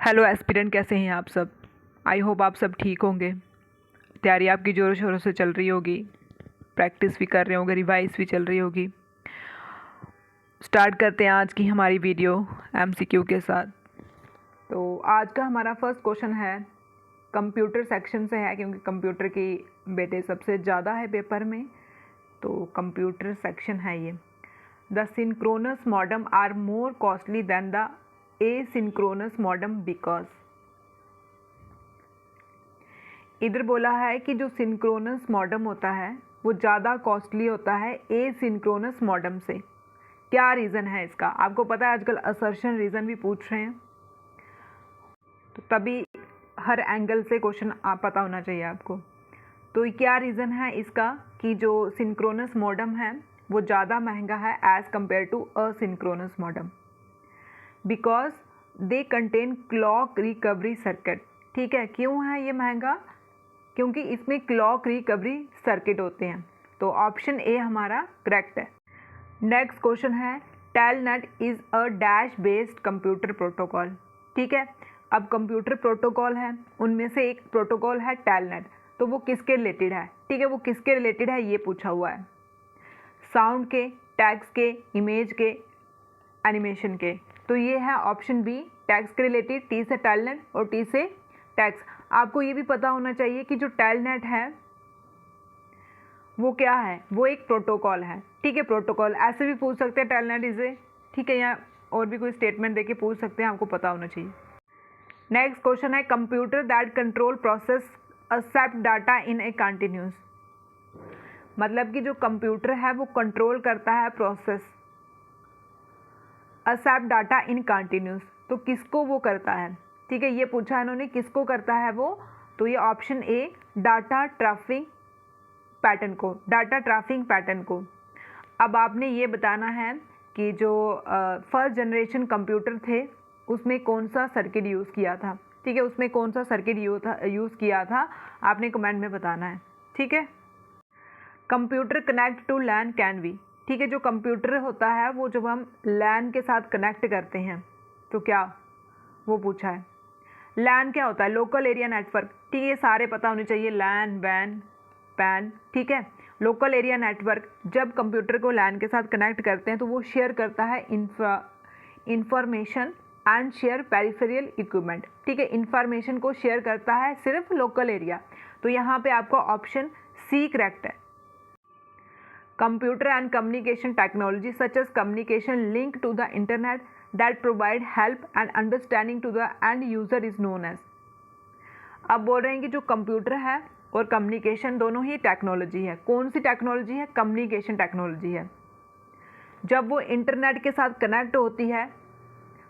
Hello aspirant, कैसे हैं आप सब। आई होप आप सब ठीक होंगे। तैयारी आपकी ज़ोरों शोरों से चल रही होगी, प्रैक्टिस भी कर रहे होंगे, रिवाइज भी चल रही होगी। स्टार्ट करते हैं आज की हमारी वीडियो एमसीक्यू के साथ। तो आज का हमारा फर्स्ट क्वेश्चन है, कंप्यूटर सेक्शन से है, क्योंकि कंप्यूटर की बेटे सबसे ज़्यादा है पेपर में, तो कंप्यूटर सेक्शन है ये। The synchronous modem are more costly than the asynchronous modem because. इधर बोला है कि जो सिंक्रोनस मॉडम होता है वो ज़्यादा कॉस्टली होता है एसिंक्रोनस मॉडम से। क्या रीज़न है इसका? आपको पता है आजकल असर्शन रीज़न भी पूछ रहे हैं, तो तभी हर एंगल से क्वेश्चन आप पता होना चाहिए आपको। तो क्या रीज़न है इसका कि जो सिंक्रोनस मॉडम है वो ज़्यादा महंगा है as compare to asynchronous modem? Because they contain clock recovery circuit. ठीक है, क्यों है ये महंगा? क्योंकि इसमें क्लॉक रिकवरी सर्किट होते हैं। तो ऑप्शन ए हमारा करेक्ट है। नेक्स्ट क्वेश्चन है, telnet is a dash based computer protocol. ठीक है, अब कंप्यूटर प्रोटोकॉल है, उनमें से एक प्रोटोकॉल है टेलनेट। तो वो किसके रिलेटेड है? ठीक है, वो किसके रिलेटेड है ये पूछा हुआ है। साउंड के, टेक्स्ट के, इमेज के, एनिमेशन के। तो ये है ऑप्शन बी, टेक्स्ट के रिलेटेड। टी से टेलनेट और टी से टेक्स्ट। आपको ये भी पता होना चाहिए कि जो टेलनेट है वो क्या है, वो एक प्रोटोकॉल है। ठीक है, प्रोटोकॉल ऐसे भी पूछ सकते हैं, टेलनेट इज ए। ठीक है, या और भी कोई स्टेटमेंट देके पूछ सकते हैं, आपको पता होना चाहिए। नेक्स्ट क्वेश्चन है, computer that control process accept data in a continuous. मतलब कि जो कंप्यूटर है वो कंट्रोल करता है process accept data in continuous. तो किसको वो करता है? ठीक है, ये पूछा इन्होंने, किसको करता है वो? तो ये option A, data traffic pattern को, डाटा ट्रैफिक पैटर्न को। अब आपने ये बताना है कि जो फर्स्ट जनरेशन कंप्यूटर थे उसमें कौन सा सर्किट यूज़ किया था। ठीक है, उसमें कौन सा सर्किट यूज़ किया था, आपने कमेंट में बताना है। ठीक है, computer connect to LAN can be. ठीक है, जो कंप्यूटर होता है वो जब हम लैन के साथ कनेक्ट करते हैं तो क्या वो पूछा है। लैन क्या होता है? Local area network. ठीक है, ये सारे पता होने चाहिए, लैन, वैन, पैन। ठीक है, लोकल एरिया नेटवर्क जब कंप्यूटर को लैन के साथ कनेक्ट करते हैं तो वो शेयर करता है information and share peripheral equipment. ठीक है, इंफॉर्मेशन को शेयर करता है सिर्फ लोकल एरिया। तो यहाँ पे आपका ऑप्शन सी करेक्ट है। Computer and communication technology such as communication link to the internet that provide help and understanding to the end user is known as. अब बोल रहे हैं कि जो कंप्यूटर है और कम्युनिकेशन दोनों ही टेक्नोलॉजी है। कौन सी टेक्नोलॉजी है? कम्युनिकेशन टेक्नोलॉजी है। जब वो इंटरनेट के साथ कनेक्ट होती है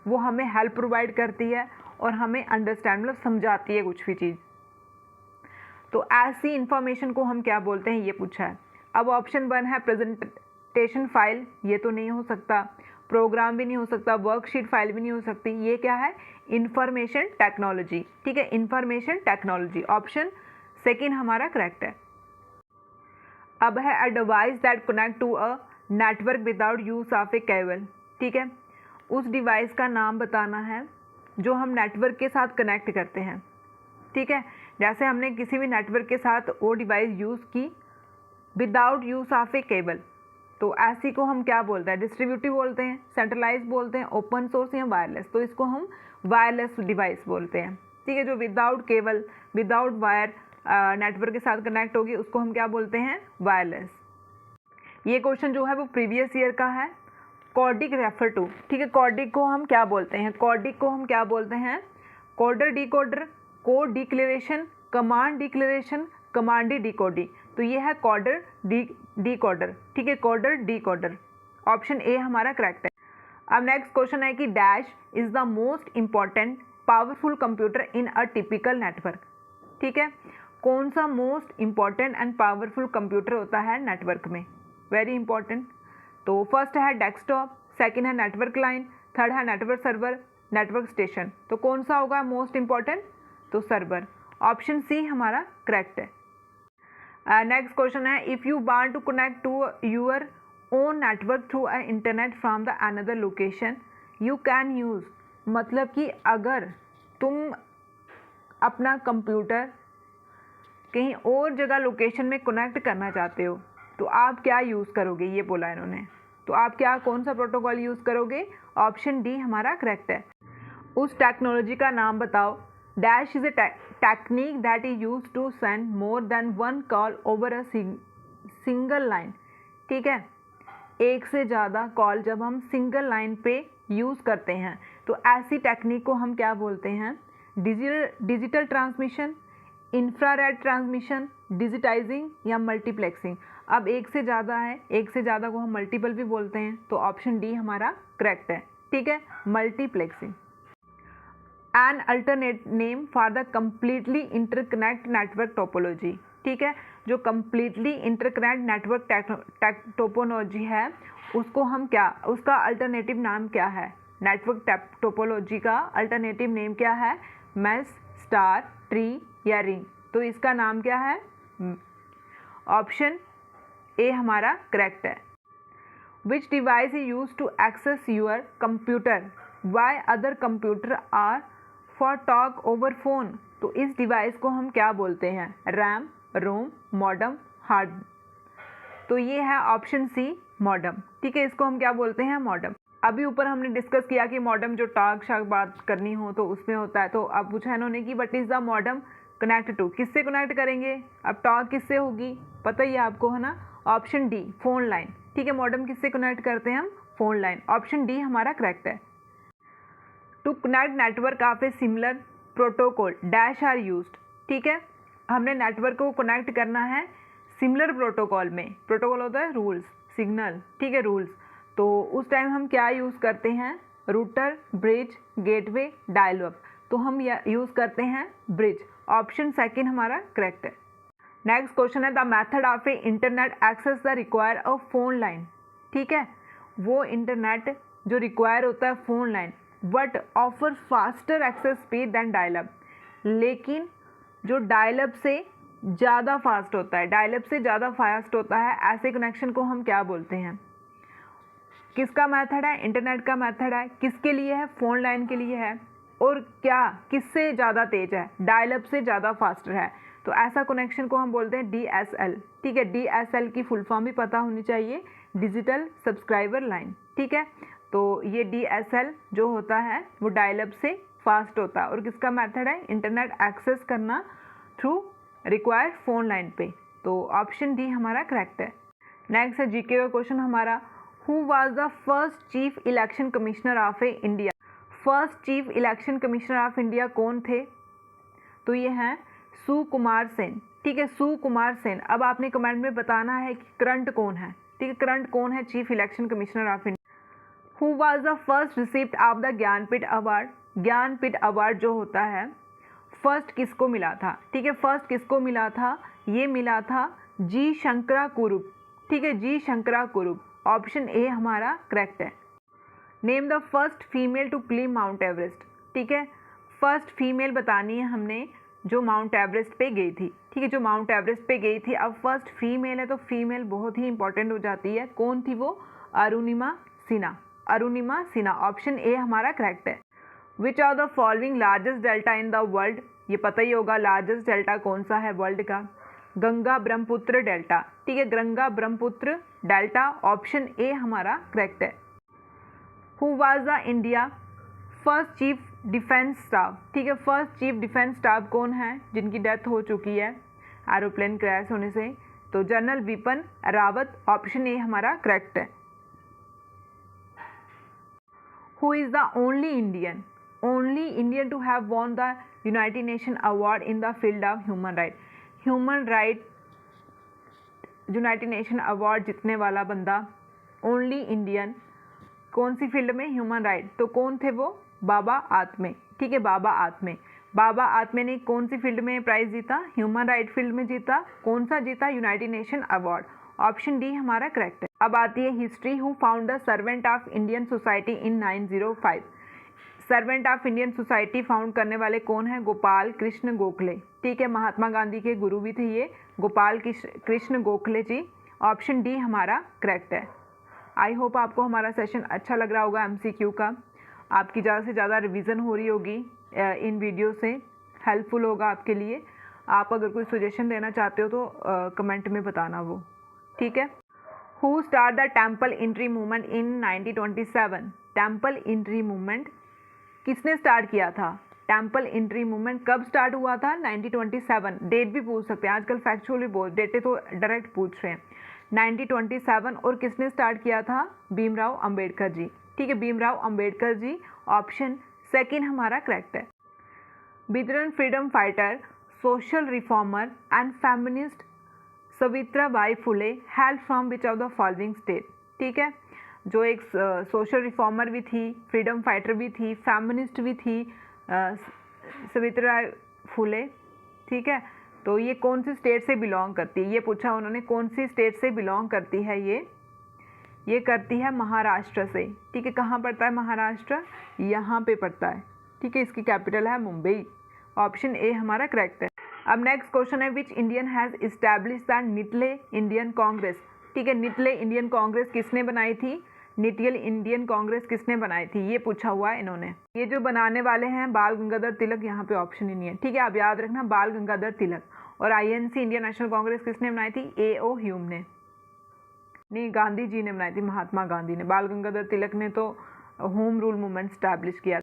वो हमें हेल्प प्रोवाइड करती है और हमें अंडरस्टैंड मतलब समझाती है कुछ भी चीज़। तो ऐसी इंफॉर्मेशन को हम क्या बोलते हैं, ये पूछा है। अब ऑप्शन 1 है प्रेजेंटेशन फाइल, ये तो नहीं हो सकता। प्रोग्राम भी नहीं हो सकता, वर्कशीट फाइल भी नहीं हो सकती। ये क्या है? Information technology. ठीक है, इंफॉर्मेशन टेक्नोलॉजी, ऑप्शन सेकेंड हमारा करेक्ट है। अब है a device that connect to a network without use of a cable. ठीक है, उस डिवाइस का नाम बताना है जो हम नेटवर्क के साथ कनेक्ट करते हैं। ठीक है, जैसे हमने किसी भी नेटवर्क के साथ वो डिवाइस यूज़ की without use of a cable, तो ऐसी को हम क्या बोलते हैं? डिस्ट्रीब्यूटिव बोलते हैं, सेंट्रलाइज बोलते हैं, ओपन सोर्स या वायरलेस। तो इसको हम वायरलेस डिवाइस बोलते हैं। ठीक है, जो without cable, without wire network के साथ कनेक्ट होगी उसको हम क्या बोलते हैं? वायरलेस। ये क्वेश्चन जो है वो प्रीवियस ईयर का है। कॉर्डिक रेफर टू। ठीक है, कॉर्डिक को हम क्या बोलते हैं? कॉर्डिक को हम क्या बोलते हैं? Coder decoder, code declaration, command declaration, कमांडी डिकोडिंग। तो ये है कॉडर डिकोडर। ठीक है, कोडर डिकोडर, ऑप्शन ए हमारा करेक्ट है। अब नेक्स्ट क्वेश्चन है कि dash is the most important powerful computer in a typical network. ठीक है, कौन सा most important and powerful computer होता है नेटवर्क में? Very important. तो फर्स्ट है डेस्कटॉप, सेकंड है नेटवर्क लाइन, थर्ड है नेटवर्क सर्वर, नेटवर्क स्टेशन। तो कौन सा होगा मोस्ट इंपॉर्टेंट? तो सर्वर, ऑप्शन सी हमारा करेक्ट है। नेक्स्ट क्वेश्चन है, if you want to connect to your own network through a internet from the another location you can use. मतलब कि अगर तुम अपना कंप्यूटर कहीं और जगह लोकेशन में कनेक्ट करना चाहते हो तो आप क्या यूज़ करोगे, ये बोला इन्होंने। तो आप क्या कौन सा प्रोटोकॉल यूज़ करोगे? ऑप्शन डी हमारा करेक्ट है। उस टेक्नोलॉजी का नाम बताओ। Dash is a technique that is use to send more than one call over a single line. ठीक है, एक से ज़्यादा कॉल जब हम सिंगल लाइन पे यूज़ करते हैं तो ऐसी टेक्निक को हम क्या बोलते हैं? Digital transmission, infrared transmission, digitising या मल्टीप्लेक्सिंग। अब एक से ज़्यादा है, एक से ज़्यादा को हम मल्टीपल भी बोलते हैं, तो ऑप्शन डी हमारा करेक्ट है। ठीक है, multiplexing. An alternate name for the completely interconnect network topology. ठीक है, जो कंप्लीटली इंटरकनेक्ट नेटवर्क टोपोलॉजी है उसको हम क्या, उसका अल्टरनेटिव नाम क्या है? नेटवर्क टोपोलॉजी का अल्टरनेटिव नेम क्या है? मैश, स्टार, ट्री या रिंग। तो इसका नाम क्या है? ऑप्शन ए हमारा करेक्ट है। Which device is use to access your computer by other computer or for talk over phone. तो इस डिवाइस को हम क्या बोलते हैं? RAM, ROM, modem, hard. तो ये है ऑप्शन सी मॉडम। ठीक है, इसको हम क्या बोलते हैं? मॉडम। अभी ऊपर हमने डिस्कस किया कि मॉडम जो टॉक शाक बात करनी हो तो उसमें होता है। तो अब पूछा इन्होंने कि what is the modem connect to, किससे कनेक्ट करेंगे? अब टॉक किससे होगी, पता ही है आपको, है ना? Option D phone line. ठीक है, मॉडम किससे कनेक्ट करते हैं हम? Phone line. ऑप्शन डी हमारा करेक्ट है। To connect network of a similar protocol dash are used. ठीक है, हमने नेटवर्क को कनेक्ट करना है सिमिलर प्रोटोकॉल में। प्रोटोकॉल होता है रूल्स, सिग्नल। ठीक है, रूल्स। तो उस टाइम हम क्या यूज़ करते हैं? Router, bridge, gateway, dial up. तो हम यूज़ करते हैं ब्रिज। ऑप्शन सेकंड हमारा करेक्ट है। नेक्स्ट क्वेश्चन है the method of a internet access the require a phone line. ठीक है, वो इंटरनेट जो रिक्वायर होता है phone line but offer faster access speed than dial up. लेकिन जो डायल अप से ज़्यादा फास्ट होता है, डायल अप से ज़्यादा फास्ट होता है, ऐसे कनेक्शन को हम क्या बोलते हैं? किसका मेथड है? इंटरनेट का मेथड है। किसके लिए है? फोन लाइन के लिए है। और क्या किससे ज़्यादा तेज है? डायल अप से ज़्यादा फास्टर है। तो ऐसा कनेक्शन को हम बोलते हैं DSL। ठीक है, DSL की फुल फॉर्म भी पता होनी चाहिए, डिजिटल सब्सक्राइबर लाइन। ठीक है, तो ये DSL जो होता है वो डायल अप से फास्ट होता है। और किसका मेथड है? इंटरनेट एक्सेस करना थ्रू रिक्वायर फोन लाइन पे। तो ऑप्शन डी हमारा करेक्ट है। नेक्स्ट है जीके का क्वेश्चन हमारा, who was the first chief election commissioner of A India. First chief election commissioner of India कौन थे? तो ये हैं सुकुमार सेन। ठीक है, सुकुमार सेन। अब आपने कमेंट में बताना है कि करंट कौन है। ठीक है, करंट कौन है chief election commissioner of India? Who was the first receipt of the Jnanpith award. Jnanpith award जो होता है फर्स्ट किसको मिला था? ठीक है, फर्स्ट किसको मिला था? ये मिला था जी शंकरा कुरुप। ठीक है, जी शंकरा कुरुप। ऑप्शन ए हमारा करेक्ट है। Name the first female to climb Mount Everest. ठीक है, फर्स्ट फीमेल बतानी है हमने जो माउंट एवरेस्ट पे गई थी। ठीक है, जो माउंट एवरेस्ट पे गई थी। अब फर्स्ट फीमेल है तो फीमेल बहुत ही इंपॉर्टेंट हो जाती है। कौन थी वो? अरुणिमा सिन्हा। अरुणिमा सिन्हा। ऑप्शन ए हमारा करेक्ट है। Which are the following largest delta in the world. ये पता ही होगा लार्जेस्ट डेल्टा कौन सा है वर्ल्ड का? गंगा ब्रह्मपुत्र डेल्टा। ठीक है, Ganga Brahmaputra delta. Option A हमारा करेक्ट है। Who was the India first chief defence staff. ठीक है, फर्स्ट चीफ डिफेंस स्टाफ कौन है जिनकी डेथ हो चुकी है एरोप्लेन क्रैश होने से? तो general Bipin Rawat. Option A हमारा करेक्ट है। Who is the only Indian to have won the United Nation award in the field of human right. Human right United Nation award जीतने वाला बंदा, ओनली इंडियन, कौन सी फील्ड में? Human right. तो कौन थे वो? बाबा आत्मे। ठीक है, बाबा आत्मे। बाबा आत्मे ने कौन सी फील्ड में प्राइज जीता? ह्यूमन राइट फील्ड में जीता। कौन सा जीता? United Nation award. Option D हमारा करेक्ट है। अब आती है history. Who found the servant of Indian society in 1905। Servant of Indian society found करने वाले कौन है? गोपाल कृष्ण गोखले। ठीक है, महात्मा गांधी के गुरु भी थे ये, गोपाल कृष्ण गोखले जी। ऑप्शन डी हमारा करेक्ट है। आई होप आपको हमारा सेशन अच्छा लग रहा होगा। MCQ का आपकी ज़्यादा से ज़्यादा रिवीजन हो रही होगी। इन वीडियो से हेल्पफुल होगा आपके लिए। आप अगर कोई सजेशन देना चाहते हो तो कमेंट में बताना वो, ठीक है। Who start the temple entry movement in 1927? Temple entry movement किसने स्टार्ट किया था? टेम्पल एंट्री मूवमेंट कब स्टार्ट हुआ था? 1927। डेट भी पूछ सकते हैं, आजकल फैक्चुअली बहुत डेटे तो डायरेक्ट पूछ रहे हैं। 1927। और किसने स्टार्ट किया था? भीमराव अंबेडकर जी, ठीक है, भीमराव अंबेडकर जी। ऑप्शन सेकंड हमारा करेक्ट है। Veteran freedom fighter, social reformer and feminist Savitribai Phule help from which of the following state? ठीक है, जो एक सोशल रिफॉर्मर भी थी, फ्रीडम फाइटर भी थी, फेमिनिस्ट भी थी, सावित्रीबाई फुले, ठीक है। तो ये कौन सी स्टेट से बिलोंग करती है? ये पूछा उन्होंने, कौन सी स्टेट से बिलोंग करती है ये करती है महाराष्ट्र से, ठीक है। कहाँ पड़ता है महाराष्ट्र? यहाँ पे पड़ता है, ठीक है। इसकी कैपिटल है मुंबई। ऑप्शन ए हमारा करेक्ट है। अब नेक्स्ट क्वेश्चन है, which Indian has establish the निटले इंडियन कांग्रेस? ठीक है, निटले इंडियन कांग्रेस किसने बनाई थी? निटल इंडियन कांग्रेस किसने बनाई थी? ये पूछा हुआ है इन्होंने। ये जो बनाने वाले हैं बाल गंगाधर तिलक, यहाँ पे ऑप्शन ही नहीं है, ठीक है। आप याद रखना बाल गंगाधर तिलक। और INC इंडियन नेशनल कांग्रेस किसने बनाई थी? AO ह्यूम ने, नहीं गांधी जी ने बनाई थी, महात्मा गांधी ने। बाल गंगाधर तिलक ने तो होम रूल मूवमेंट स्टैब्लिश किया।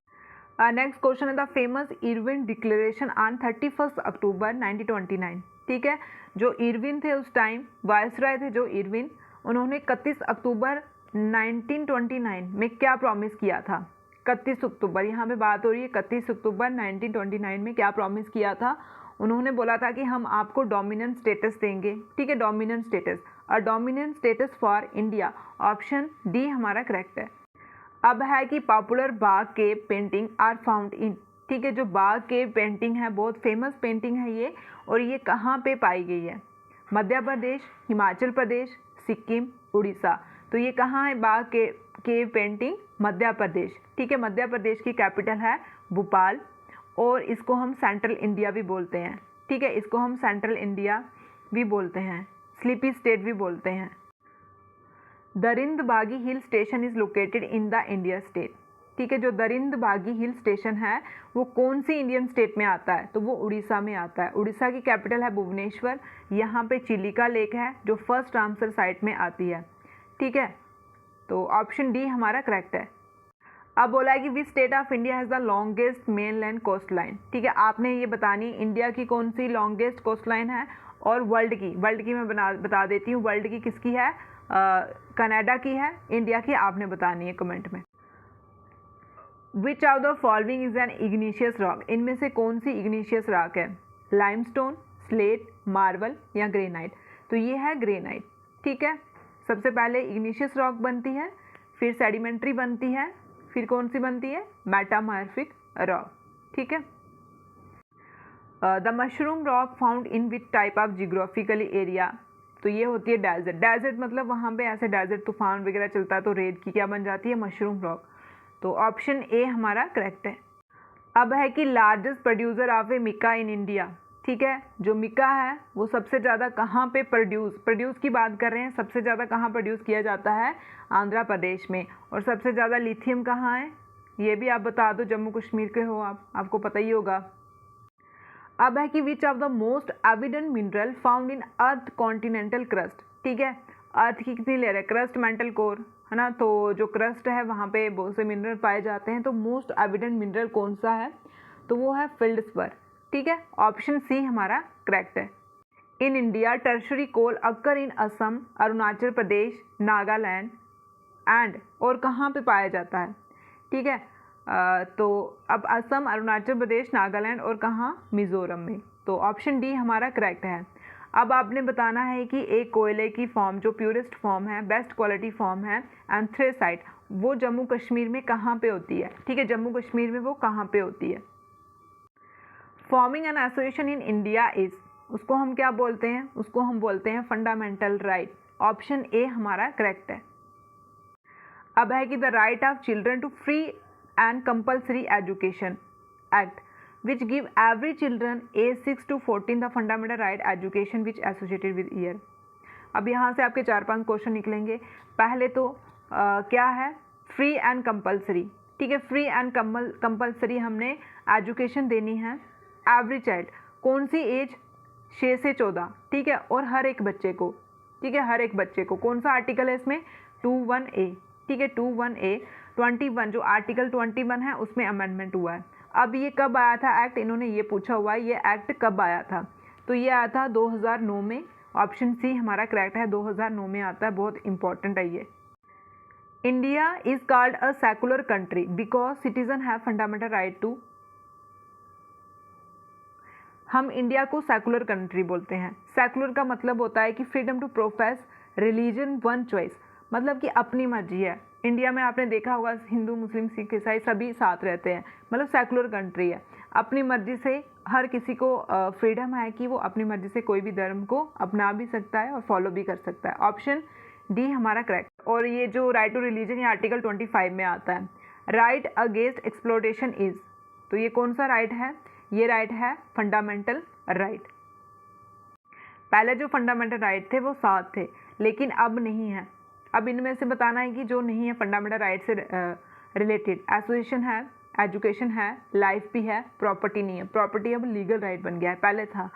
नेक्स्ट क्वेश्चन है the famous Irwin declaration on 31 अक्टूबर 1929। ठीक है, जो इरविन थे उस टाइम वायसराय थे, जो इरविन, उन्होंने 31 अक्टूबर 1929 में क्या प्रॉमिस किया था? 31 अक्टूबर, यहाँ पे बात हो रही है 31 अक्टूबर 1929 में क्या प्रॉमिस किया था? उन्होंने बोला था कि हम आपको डोमिनेंट स्टेटस देंगे, ठीक है, dominant status, a dominant status for India. Option D हमारा करेक्ट है। अब है कि popular Bagh cave painting are found in, ठीक है, जो बाग केव पेंटिंग है बहुत फेमस पेंटिंग है ये, और ये कहाँ पे पाई गई है? मध्य प्रदेश, हिमाचल प्रदेश, सिक्किम, उड़ीसा। तो ये कहाँ है बाग केव पेंटिंग? मध्य प्रदेश, ठीक है। मध्य प्रदेश की कैपिटल है भोपाल, और इसको हम सेंट्रल इंडिया भी बोलते हैं, ठीक है, इसको हम सेंट्रल इंडिया भी बोलते हैं, स्लीपी स्टेट भी बोलते हैं। दरिंदबागी hill station is located in the India state, ठीक है, जो दरिंदबागी हिल स्टेशन है वो कौन सी इंडियन स्टेट में आता है? तो वो उड़ीसा में आता है। उड़ीसा की कैपिटल है भुवनेश्वर। यहाँ पे चिलिका लेक है जो फर्स्ट रामसर साइट में आती है, ठीक है। तो ऑप्शन डी हमारा करेक्ट है। अब बोला है कि which state of India has the longest mainland coast line, ठीक है। आपने ये बतानी इंडिया की कौन सी लॉन्गेस्ट कोस्ट लाइन है, और वर्ल्ड की मैं बता देती हूँ। वर्ल्ड की किसकी है? कनाडा की है। इंडिया की आपने बतानी है कमेंट में। विच of the following is an igneous rock? इनमें से कौन सी इग्निशियस रॉक है? लाइमस्टोन, स्लेट, मार्बल या ग्रेनाइट? तो ये है ग्रेनाइट, ठीक है। सबसे पहले इग्निशियस रॉक बनती है, फिर सेडिमेंट्री बनती है, फिर कौन सी बनती है? मेटामॉर्फिक रॉक, ठीक है। The mushroom rock found in which type of geographically area? तो ये होती है डेजर्ट। डेजर्ट मतलब वहाँ पे ऐसे डेजर्ट तूफान वगैरह चलता है तो रेत की क्या बन जाती है? Mushroom rock. तो ऑप्शन ए हमारा करेक्ट है। अब है कि largest producer of a mica in India, ठीक है, जो मिका है वो सबसे ज़्यादा कहाँ पे प्रोड्यूस की बात कर रहे हैं, सबसे ज़्यादा कहाँ प्रोड्यूस किया जाता है? आंध्र प्रदेश में। और सबसे ज़्यादा लिथियम कहाँ है? ये भी आप बता दो, जम्मू कश्मीर के हो आप, आपको पता ही होगा। अब है कि विच of the most evident mineral found in earth continental crust, ठीक है। अर्थ की कितनी लेयर है? क्रस्ट, मेंटल कोर, है ना। तो जो क्रस्ट है वहाँ पे बहुत से मिनरल पाए जाते हैं, तो मोस्ट एविडेंट मिनरल कौन सा है? तो वो है फील्डस्पर, ठीक है। ऑप्शन सी हमारा करेक्ट है। In India tertiary coal occur in Assam, Arunachal Pradesh, Nagaland and, और कहाँ पे पाया जाता है? ठीक है, तो अब असम, अरुणाचल प्रदेश, नागालैंड और कहाँ? मिज़ोरम में। तो ऑप्शन डी हमारा करेक्ट है। अब आपने बताना है कि एक कोयले की फॉर्म जो प्योरेस्ट फॉर्म है, बेस्ट क्वालिटी फॉर्म है, एंथ्रेसाइट, वो जम्मू कश्मीर में कहाँ पे होती है? ठीक है, जम्मू कश्मीर में वो कहाँ पे होती है? Forming an association in India is, उसको हम क्या बोलते हैं? उसको हम बोलते हैं फंडामेंटल राइट। ऑप्शन ए हमारा करेक्ट है। अब है कि the right of children to free and compulsory education act which give every children age 6 to 14 the fundamental right education which associated with year. अब यहाँ से आपके 4-5 क्वेश्चन निकलेंगे। पहले तो क्या है? फ्री एंड कंपल्सरी, ठीक है, फ्री एंड कंपल्सरी हमने एजुकेशन देनी है। एवरी चाइल्ड, कौन सी एज, 6 से 14, ठीक है, और हर एक बच्चे को, ठीक है, हर एक बच्चे को। कौन सा आर्टिकल है इसमें, 21A, ठीक है, 21A। 21 जो आर्टिकल 21 है उसमें अमेंडमेंट हुआ है। अब ये कब आया था एक्ट, इन्होंने ये पूछा हुआ है, ये एक्ट कब आया था, तो ये आया था 2009 में। ऑप्शन सी हमारा करेक्ट है, 2009 में आता है, बहुत इंपॉर्टेंट है ये। India is called a secular country because citizen have fundamental right to, हम इंडिया को सेकुलर कंट्री बोलते हैं। सेकुलर का मतलब होता है कि freedom to profess religion one choice, मतलब कि अपनी मर्जी है। इंडिया में आपने देखा होगा हिंदू, मुस्लिम, सिख, ईसाई सभी साथ रहते हैं, मतलब सेकुलर कंट्री है। अपनी मर्जी से हर किसी को फ्रीडम है कि वो अपनी मर्जी से कोई भी धर्म को अपना भी सकता है और फॉलो भी कर सकता है। ऑप्शन डी हमारा करेक्ट। और ये जो राइट टू रिलीजन ये आर्टिकल 25 में आता है। राइट अगेंस्ट एक्सप्लोटेशन इज, तो ये कौन सा राइट है, ये राइट है फंडामेंटल राइट। पहले जो फंडामेंटल राइट थे वो 7 थे, लेकिन अब नहीं है। अब इनमें से बताना है कि जो नहीं है फंडामेंटल राइट से रिलेटेड। एसोसिएशन है, एजुकेशन है, लाइफ भी है, प्रॉपर्टी नहीं है। प्रॉपर्टी अब लीगल राइट बन गया है, पहले था।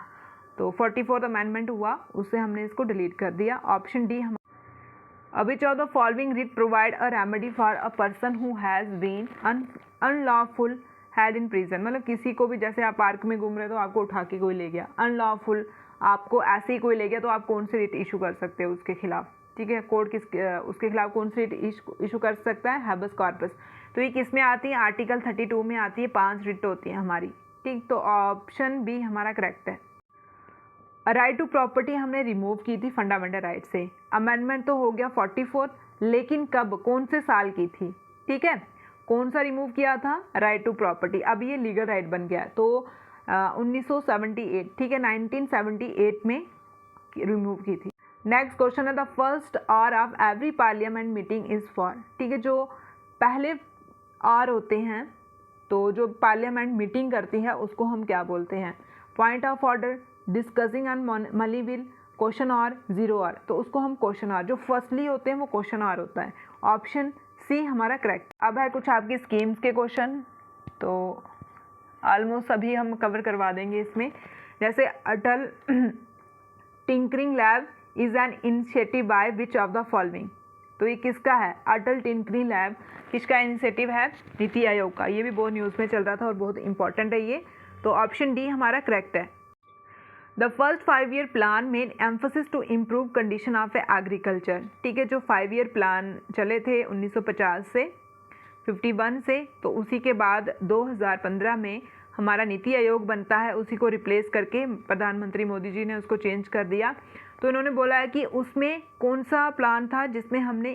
तो 44th अमेंडमेंट हुआ, उससे हमने इसको डिलीट कर दिया। ऑप्शन डी हम। Which of the following writ provide a remedy for a person who has been unlawful held in prison, मतलब किसी को भी, जैसे आप पार्क में घूम रहे हो तो आपको उठा के कोई ले गया, अनलॉफुल आपको ऐसे ही कोई ले गया, तो आप कौन सी रिट इशू कर सकते हो उसके खिलाफ, ठीक है, कोर्ट उसके खिलाफ कौन सी रिट इशू कर सकता है, हैबस कॉर्पस। तो ये किस में आती है, आर्टिकल 32 में आती है, 5 रिट होती है हमारी, ठीक। तो ऑप्शन बी हमारा करेक्ट है। राइट टू प्रॉपर्टी हमने रिमूव की थी फंडामेंटल राइट से। अमेंडमेंट तो हो गया 44, लेकिन कब, कौन से साल की थी, ठीक है, कौन सा रिमूव किया था, राइट टू प्रॉपर्टी। अब ये लीगल राइट बन गया, तो 1978, ठीक है, 1978 में रिमूव की थी। नेक्स्ट क्वेश्चन है, the first hour of every parliament meeting is for, ठीक है, जो पहले आवर होते हैं, तो जो पार्लियामेंट मीटिंग करती है उसको हम क्या बोलते हैं, point of order, discussing on money bill, question hour, zero hour. तो उसको हम क्वेश्चन आवर, जो फर्स्टली होते हैं वो क्वेश्चन आवर होता है। ऑप्शन सी हमारा करेक्ट। अब है कुछ आपकी स्कीम्स के क्वेश्चन, तो ऑलमोस्ट सभी हम कवर करवा देंगे इसमें। जैसे Atal tinkering lab is an initiative by which of the following, तो ये किसका है, अटल टिंकरिंग लैब किसका इनिशिएटिव है, नीति आयोग का। ये भी बहुत न्यूज़ में चल रहा था और बहुत इंपॉर्टेंट है ये, तो ऑप्शन डी हमारा करेक्ट है। The first 5-year plan main emphasis to improve condition of agriculture, ठीक है, जो 5-year प्लान चले थे 1950 से 51 से, तो उसी के बाद 2015 में हमारा नीति आयोग बनता है, उसी को रिप्लेस करके प्रधानमंत्री मोदी जी ने उसको चेंज कर दिया। तो इन्होंने बोला है कि उसमें कौन सा प्लान था जिसमें हमने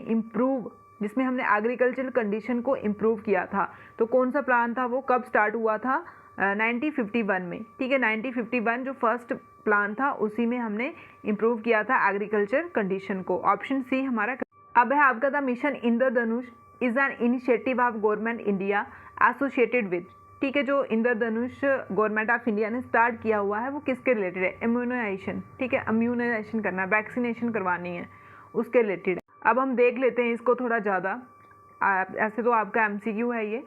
एग्रीकल्चरल कंडीशन को इम्प्रूव किया था, तो कौन सा प्लान था, वो कब स्टार्ट हुआ था, 1951 में, ठीक है, 1951 जो फर्स्ट प्लान था उसी में हमने इम्प्रूव किया था एग्रीकल्चर कंडीशन को। ऑप्शन सी हमारा। अब है आपका the mission Indradhanush is an initiative of government India associated with, ठीक है, जो इंद्रधनुष गवर्नमेंट ऑफ इंडिया ने स्टार्ट किया हुआ है वो किसके रिलेटेड है, इम्यूनाइजेशन, ठीक है, इम्यूनाइजेशन करना, वैक्सीनेशन करवानी है, उसके रिलेटेड है। अब हम देख लेते हैं इसको थोड़ा ज़्यादा, ऐसे तो आपका MCQ है ये,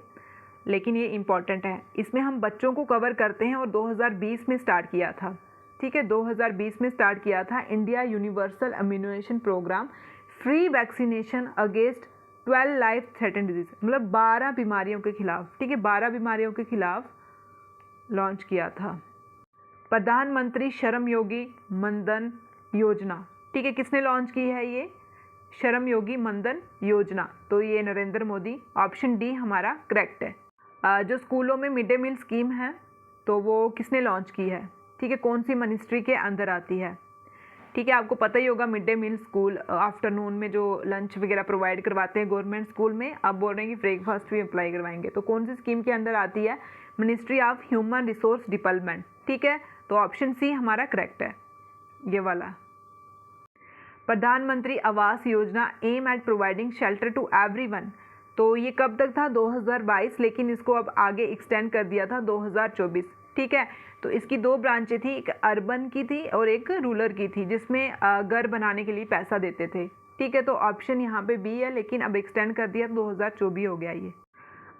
लेकिन ये इम्पॉर्टेंट है। इसमें हम बच्चों को कवर करते हैं और 2020 में स्टार्ट किया था, ठीक है, 2020 में स्टार्ट किया था India universal immunisation programme, free vaccination against 12 life threaten disease, मतलब 12 बीमारियों के खिलाफ, ठीक है, 12 बीमारियों के खिलाफ लॉन्च किया था। प्रधानमंत्री श्रम योगी मनधन योजना, ठीक है, किसने लॉन्च की है ये, श्रम योगी मनधन योजना, तो ये नरेंद्र मोदी। ऑप्शन डी हमारा करेक्ट है। जो स्कूलों में मिड डे मील स्कीम है तो वो किसने लॉन्च की है, ठीक है, कौन सी मिनिस्ट्री के अंदर आती है, ठीक है, आपको पता ही होगा mid day meal school afternoon में जो लंच वगैरह प्रोवाइड करवाते हैं गवर्नमेंट स्कूल में, अब बोल रहे हैं कि ब्रेकफास्ट भी अप्लाई करवाएंगे, तो कौन सी स्कीम के अंदर आती है, ministry of human resource development, ठीक है, तो ऑप्शन सी हमारा करेक्ट है ये वाला। प्रधानमंत्री आवास योजना aim at providing shelter to everyone, तो ये कब तक था, 2022, लेकिन इसको अब आगे एक्सटेंड कर दिया था 2024, ठीक है। तो इसकी 2 ब्रांचें थी, एक अर्बन की थी और एक रूरल की थी, जिसमें घर बनाने के लिए पैसा देते थे, ठीक है, तो ऑप्शन यहाँ पे बी है, लेकिन अब एक्सटेंड कर दिया 2024 हो गया ये।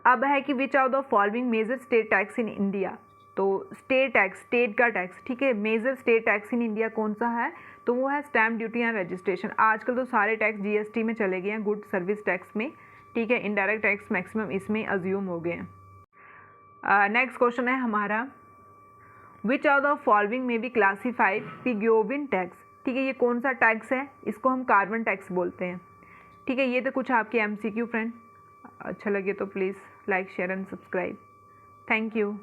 अब है कि which are the following major state tax in India. तो स्टेट टैक्स, स्टेट का टैक्स, ठीक है, major state tax in India कौन सा है, तो वो है स्टैम्प ड्यूटी एंड रजिस्ट्रेशन। आजकल तो सारे टैक्स जीएसटी में चले गए हैं, गुड सर्विस टैक्स में, ठीक है, इनडायरेक्ट टैक्स मैक्सिमम इसमें अज्यूम हो गए हैं। नेक्स्ट क्वेश्चन है हमारा, विच आर द फॉलोइंग में बी क्लासीफाइड पिग्योविन टैक्स। ठीक है, ये कौन सा टैक्स है, इसको हम कार्बन टैक्स बोलते हैं। ठीक है, ये तो कुछ आपके एमसीक्यू फ्रेंड, अच्छा लगे तो please like share and subscribe. Thank you.